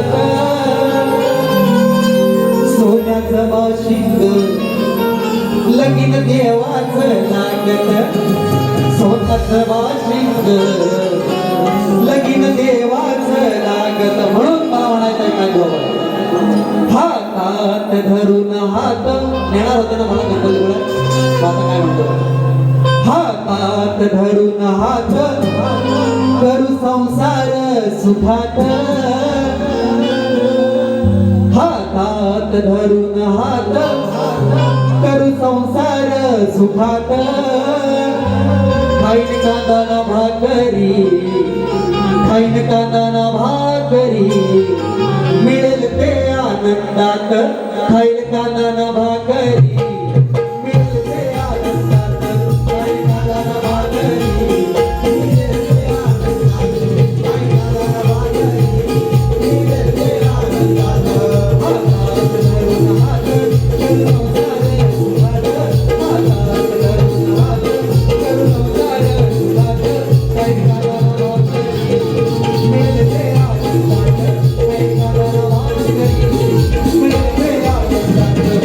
लागत सोन्याचं बाशिंग लगीन देवाचं लागत सोन्याचं बाशिंग लगीन देवाचं लागत म्हणून मला म्हणायचं काय हातात धरून हात नेणार होते ना मला गणपतीमुळे आता काय म्हणतो हातात धरून हात करू संसार सुखात हातात धरून हात करू संसार सुखात खाईन कांदा भाकरी खाईन कांदा भाकरी मिळेल ते आनंदात खाईन कांदा भाकरी